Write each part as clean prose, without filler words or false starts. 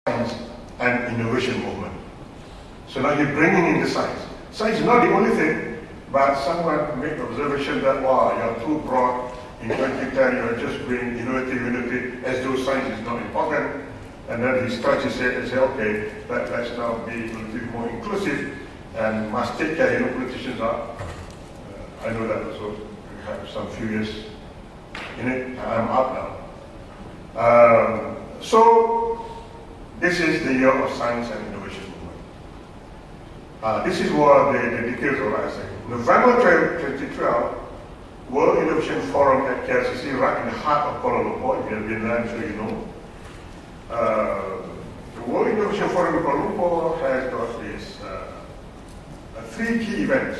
science and innovation movement. So now you're bringing in the science. Science is not the only thing, but someone made the observation that, wow, you're too broad. In 2010, you're just being innovative, as though science is not important. And then he scratches his head and says, okay, let's now be a little bit more inclusive and must take care, politicians are. I know that also. We have some few years in it, and I'm out now. So, this is the year of science and innovation movement. This is what the details of what I say. November 2012, World Innovation Forum at KLCC, right in the heart of Kuala Lumpur. If you have been there, I'm sure you know. The World Innovation Forum in Kuala Lumpur has got these 3 key events.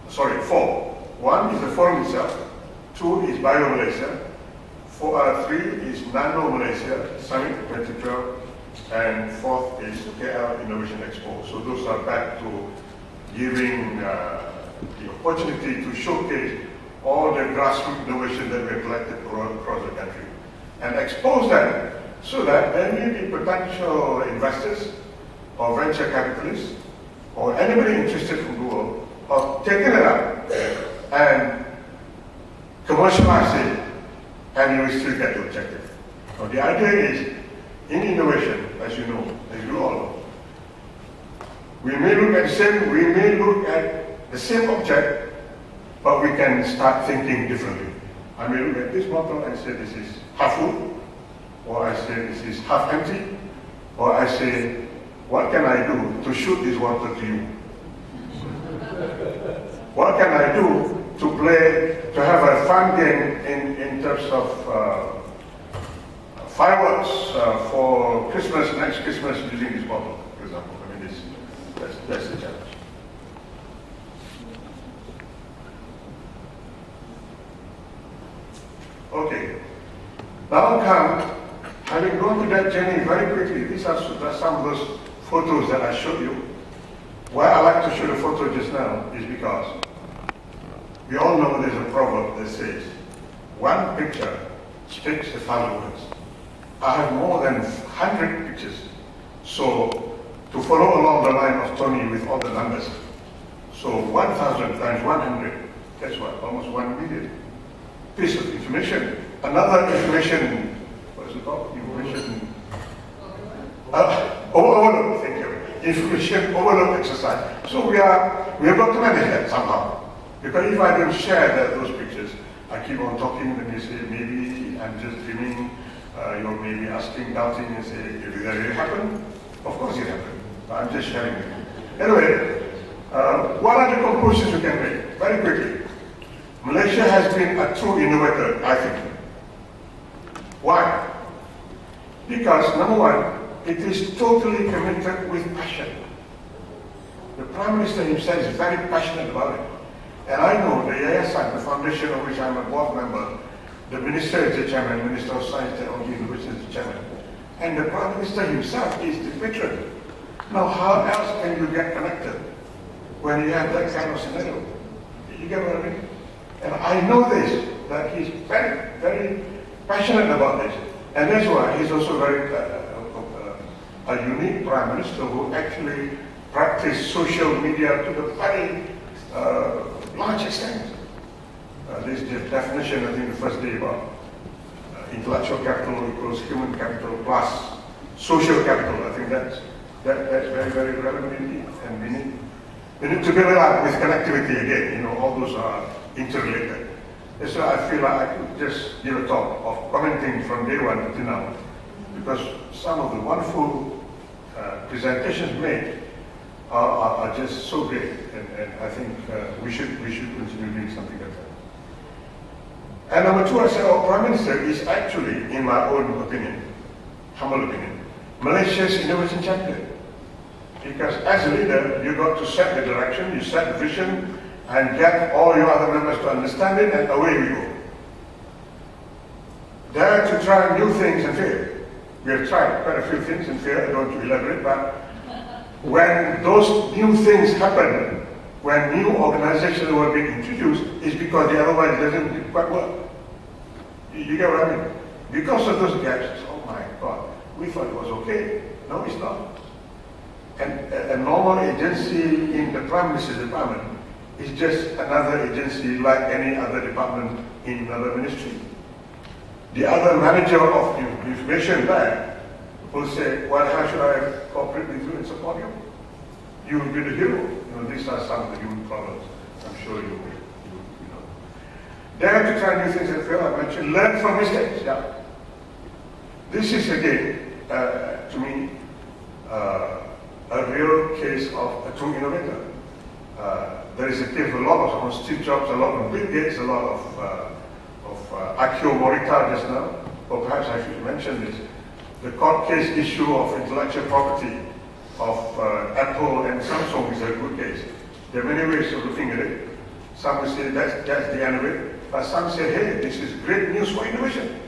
Sorry, 4. 1 is the forum itself. 2 is Bio Malaysia. 3 is Nano Malaysia Summit 2012. And 4th is KL Innovation Expo. So those are back to giving the opportunity to showcase all the grassroots innovation that we have collected across the country and expose them so that any potential investors or venture capitalists or anybody interested from the world have taken it up and commercialize it, and you will still get the objective. Now the idea is, in innovation, as you know, as you all know, we may look at the same object, but we can start thinking differently. I may look at this bottle and say this is half full, or I say this is half empty, or I say, what can I do to shoot this water to you? What can I do to have a fun game in terms of fireworks for Christmas, next Christmas, using this bottle, for example? I mean, that's the challenge. Okay, now having gone to that journey very quickly, these are some of those photos that I showed you. Why I like to show the photo just now is because we all know there's a proverb that says, one picture speaks 1,000 words. I have more than 100 pictures. So, to follow along the line of Tony with all the numbers, so 1,000 times 100, that's what, almost 1 million piece of information. Another information, what is it called? Information overload, thank you. Information overload exercise. So we have got to manage that somehow. Because if I don't share those pictures, I keep on talking and you say, maybe I'm just dreaming, you're maybe asking, doubting, and say, did that really happen? Of course it happened. I'm just sharing it. Anyway, what are the conclusions we can make? Very quickly. Malaysia has been a true innovator, I think. Why? Because, number one, it is totally committed with passion. The Prime Minister himself is very passionate about it. And I know the Yayasan, the foundation of which I'm a board member, the Minister is the chairman, Minister of Science, Technology, Innovation is the chairman. And the Prime Minister himself is the patron. Now, how else can you get connected when you have that kind of scenario? You get what I mean? And I know this, that he's very, very passionate about this. And that's why he's also very a unique Prime Minister who actually practiced social media to the very large extent. This definition, I think the first day about intellectual capital equals human capital plus social capital. I think that's very, very relevant indeed. And we need to build it up with connectivity again. All those are interrelated. And so I feel like I could just give a talk of commenting from day one until now, because some of the wonderful presentations made are just so great, and I think we should continue doing something like that. And number 2, I said, our Prime Minister is actually, in my own opinion, humble opinion, Malaysia's innovation champion. Because as a leader, you got to set the direction, you set the vision, and get all your other members to understand it, and away we go. Dare to try new things and fail. We have tried quite a few things and failed, I don't want to elaborate, but when those new things happen, when new organizations were being introduced, it's because the otherwise doesn't quite work. You get what I mean? Because of those gaps, oh my God, We thought it was okay. No, it's not. And a normal agency in the Prime Minister's department is just another agency like any other department in another ministry. The other manager of information there will say, well, how should I cooperate with you and support you? You will be the hero. These are some of the human problems. I'm sure you know. Dare to try new things and fail. I mentioned learn from mistakes. Yeah. This is again, to me, a real case of a true innovator. There is a case of a lot of Steve Jobs, a lot of Bill Gates, a lot of Akio Morita just now, or perhaps I should mention this. The court case issue of intellectual property of Apple and Samsung is a good case. There are many ways of looking at it. Some will say that's the end of it, but some say, hey, this is great news for innovation.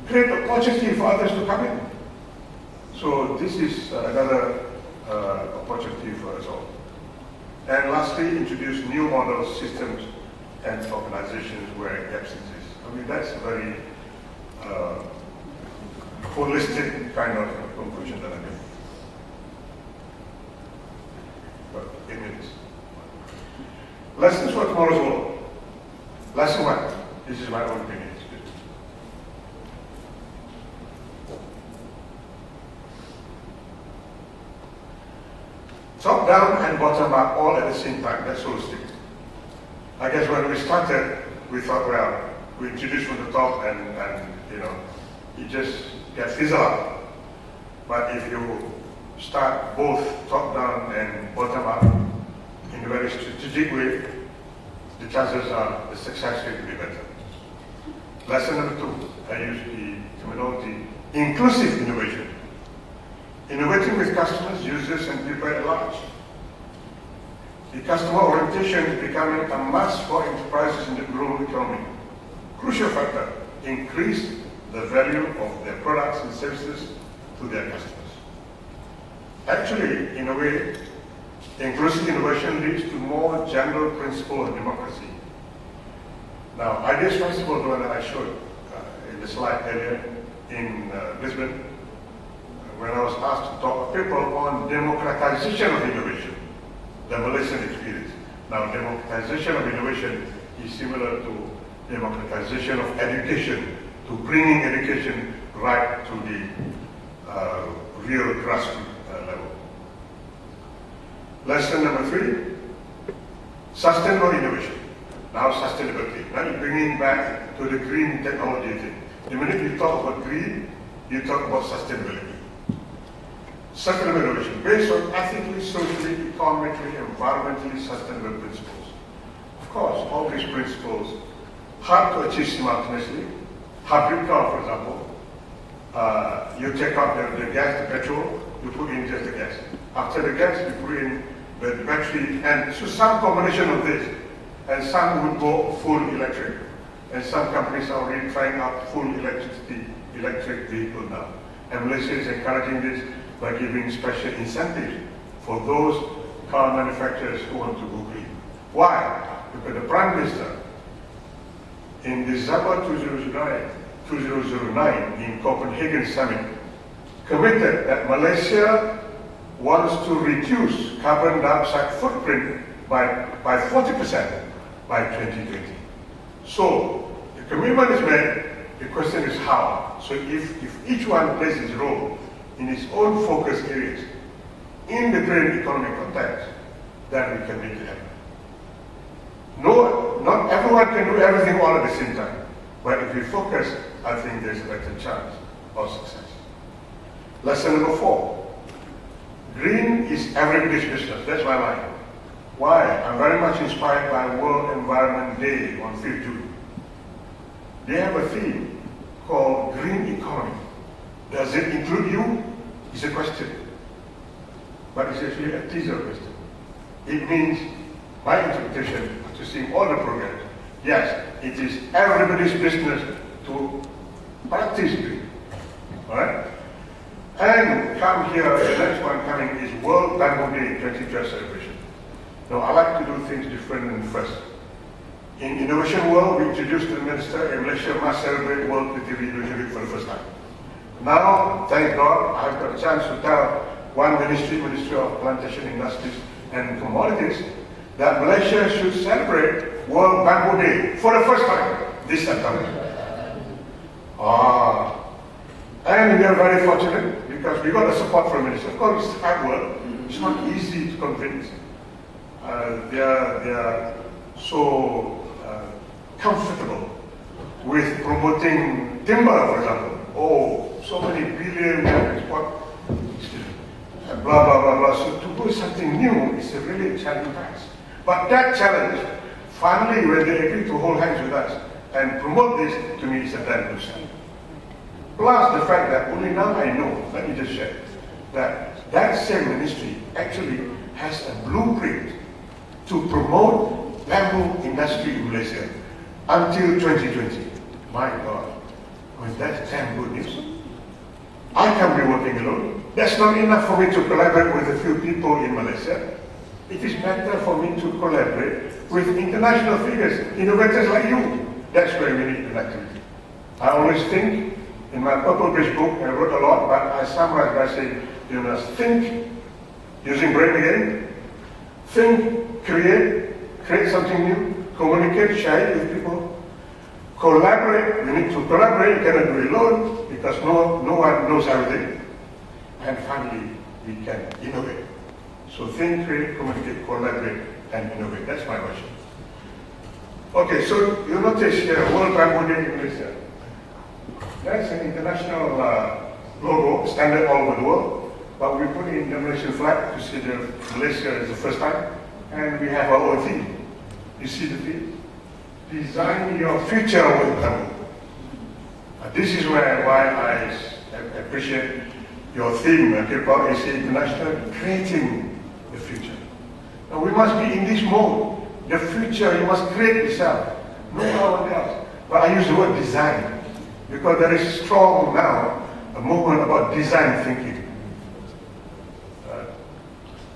Great opportunity for others to come in. So this is another opportunity for us all. And lastly, introduce new models, systems, and organizations where gaps exist. I mean, that's a very holistic kind of conclusion that I made. But 8 minutes. Lessons for tomorrow's world. Lesson 1. This is my own opinion. Top down and bottom up all at the same time. That's holistic. I guess when we started, we thought, well, we introduced from the top and it just gets fizzled out. But if you start both top down and bottom up in a very strategic way, the chances are the success rate will be better. Lesson number 2, I use the terminology inclusive innovation. Innovating with customers, users, and people at large. The customer orientation is becoming a must for enterprises in the global economy. Crucial factor, increase the value of their products and services to their customers. Actually, in a way, inclusive innovation leads to more general principle of democracy. Now, Ideas Festival, the one that I showed in the slide earlier in Brisbane, when I was asked to talk to people on democratization of innovation, the Malaysian experience. Now, democratization of innovation is similar to democratization of education, to bringing education right to the real grassroots level. Lesson number 3, sustainable innovation. Now sustainability. Now you're bringing back to the green technology thing. The minute you talk about green, you talk about sustainability. Sustainable innovation based on ethically, socially, economically, environmentally sustainable principles. Of course, all these principles hard to achieve simultaneously. Hybrid car, for example, you take out the gas, the petrol, you put in just the gas. After the gas, you put in the battery, and so some combination of this, and some would go full electric. And some companies are already trying out full electric vehicle now. And Malaysia is encouraging this by giving special incentives for those car manufacturers who want to go green. Why? Because the Prime Minister, in December 2009 in Copenhagen Summit, committed that Malaysia wants to reduce carbon dioxide footprint by 40% by 2020. So the commitment is made, the question is how. So if each one plays his role in his own focus areas in the green economic context, then we can make it happen. No, not everyone can do everything all at the same time. But if we focus, I think there's a better chance of success. Lesson number 4. Green is everybody's business. That's my line. Why? I'm very much inspired by World Environment Day on 5th June. They have a theme called Green Economy. Does it include you? It's a question. But it's actually a teaser question. It means, my interpretation, to see all the programs, yes, it is everybody's business to practice green. Alright? And come here, the next one coming is World Bamboo Day 2012 celebration. Now, I like to do things different than first. In Innovation World, we introduced to the Minister, and Malaysia must celebrate World Creativity Innovation Week for the first time. Now, thank God, I've got a chance to tell one Ministry of Plantation Industries and Commodities, that Malaysia should celebrate World Bamboo Day for the first time this September. And we are very fortunate because we got the support from the Ministry. Of course, it's hard work. It's not easy to convince. They are so comfortable with promoting timber, for example. Oh, so many billion we have export, blah, blah, blah, blah. So to do something new is a really challenging task. But that challenge, finally, when they agree to hold hands with us and promote this, to me, is a damn good sign. Plus the fact that only now I know, let me just share, that that same ministry actually has a blueprint to promote bamboo industry in Malaysia until 2020. My God, I mean, that's damn good news. I can't be working alone. That's not enough for me to collaborate with a few people in Malaysia. It is better for me to collaborate with international figures, innovators like you. That's where we need connectivity. I always think, in my Purple Bridge book, I wrote a lot, but I summarize by saying, you must think, using brain again, think, create something new, communicate, share it with people, collaborate. We need to collaborate, you cannot do it alone, because no one knows everything. And finally, we can innovate. So think, create, communicate, collaborate, and innovate. That's my version. Okay, so you notice here, World Bamboo Day in Malaysia. That's an international logo, standard all over the world. But we put in the Malaysian flag to see that Malaysia is the first time. And we have our own theme. You see the theme? Design your future with bamboo. This is why I appreciate your theme, Kirpal AC International, creating the future. Now we must be in this mode. The future, you must create yourself, no one else. But I use the word design, because there is strong now a movement about design thinking.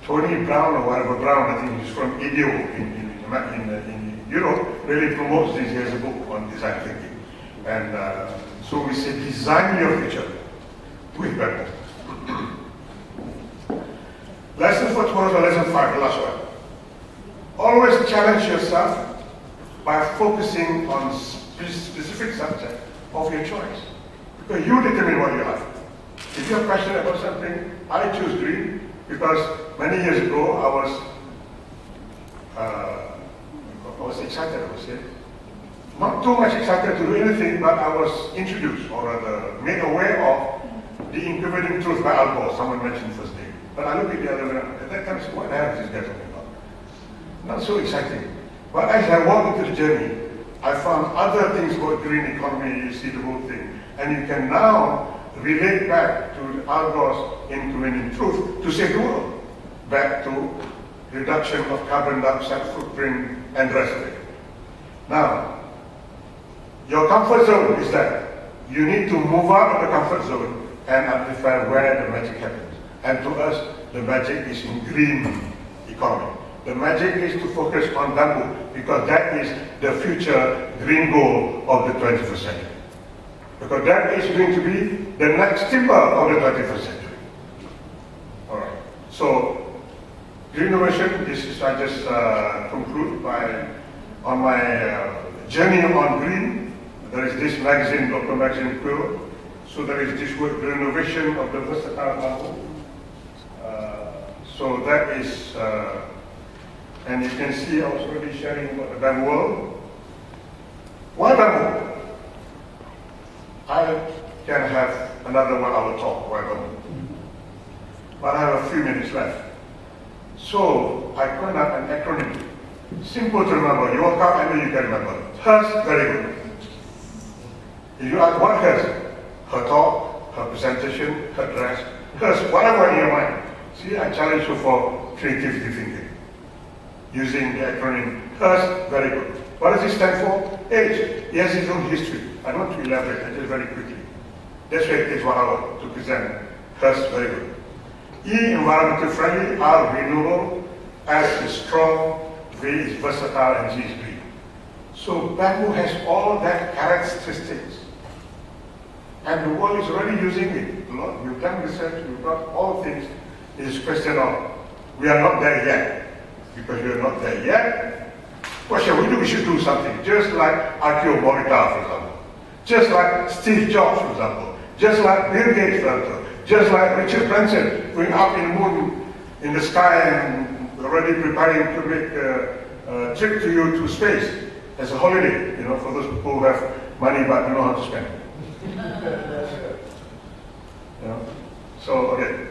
Tony Brown, or whatever Brown, I think he's from EDO in Europe, really promotes this. He has a book on design thinking. And so we say design your future with bamboo. Lesson for tomorrow, lesson 5, the last one. Always challenge yourself by focusing on specific subject of your choice. Because you determine what you like. If you're passionate about something, I choose green because many years ago I was excited, I would say. Not too much excited to do anything, but I was introduced or rather made aware of the inconvenient truth by Al Gore. Someone mentioned first name. But I look at the other way, at that time I said, what the hell is this guy talking about? Not so exciting. But as I walked into the journey, I found other things about green economy. You see the whole thing. And you can now relate back to Al Gore's inconvenient truth to save the world. Back to reduction of carbon dioxide footprint and the rest of it. Now, your comfort zone is that you need to move out of the comfort zone and amplify where the magic happens. And to us, the magic is in green economy. The magic is to focus on bamboo because that is the future green goal of the 21st century. Because that is going to be the next timber of the 21st century. All right. So, green innovation, this is, I just conclude on my journey on green. There is this magazine, local magazine, Quill. So there is this word, the innovation of the versatile bamboo. So that is, and you can see I was already sharing about the bamboo world. Why bamboo? I can have another 1 hour talk, why bamboo? But I have a few minutes left. So I coined up an acronym. Simple to remember. You woke up, I know you can remember. Hers, very good. If you ask what hers, her talk, her presentation, her dress, hers, whatever in your mind. See, I challenge you for creativity thinking. Using the acronym HERS, very good. What does it stand for? H. It has its own history. I don't want to elaborate, I just very quickly. That's why it takes 1 hour to present HERS, very good. E, environmental friendly, R, renewable, S is strong, V is versatile, and G is green. So bamboo has all that characteristics. And the world is already using it. A lot. We've done research, we've got all things. It's a question of, we are not there yet. Because we are not there yet, what shall we do? We should do something. Just like Akio Morita, for example. Just like Steve Jobs, for example. Just like Bill Gates, for example. Just like Richard Branson, going up in the moon, in the sky, and already preparing to make a trip to you to space as a holiday, you know, for those people who have money but don't know how to spend. You know? So, okay.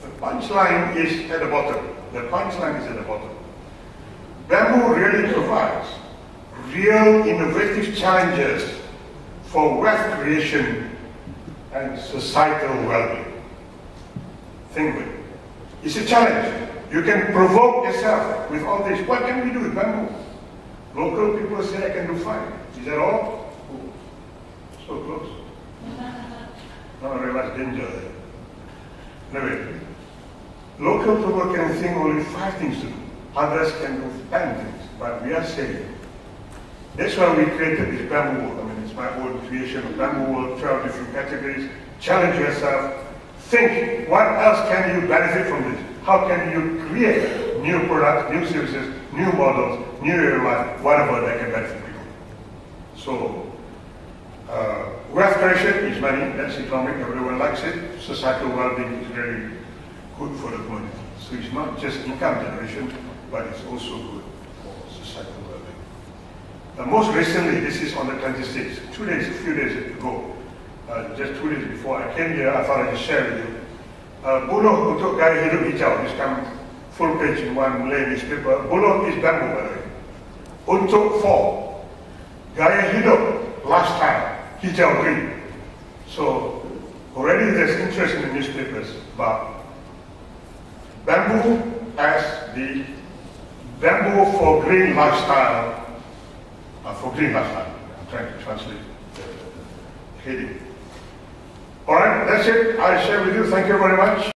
The punchline is at the bottom. The punchline is at the bottom. Bamboo really provides real innovative challenges for wealth creation and societal well-being. Think of it. It's a challenge. You can provoke yourself with all this. What can we do with bamboo? Local people say I can do fine. Is that all? Oh, so close. Now I realize danger there. Anyway, local people can think only 5 things to do. Others can do 10 things. But we are saying, that's why we created this bamboo world. I mean, it's my own creation of bamboo world, 12 different categories. Challenge yourself. Think, what else can you benefit from this? How can you create new products, new services, new models, new areas, whatever that can benefit people? So, wealth creation is money, that's economic, everyone likes it. Societal well-being is very good for the community. So it's not just income generation, but it's also good for societal well-being. Most recently, this is on the 26th, a few days ago, just 2 days before I came here, I thought I'd just share with you. Buloh untuk gaya hidup hijau, this comes full page in one Malay newspaper. Buloh is bamboo, by the way. Untuk for gaya hidup, lifestyle, hijau green. So already there's interest in the newspapers about bamboo as the bamboo for green lifestyle. For green lifestyle, I'm trying to translate the heading. All right, that's it. I share with you. Thank you very much.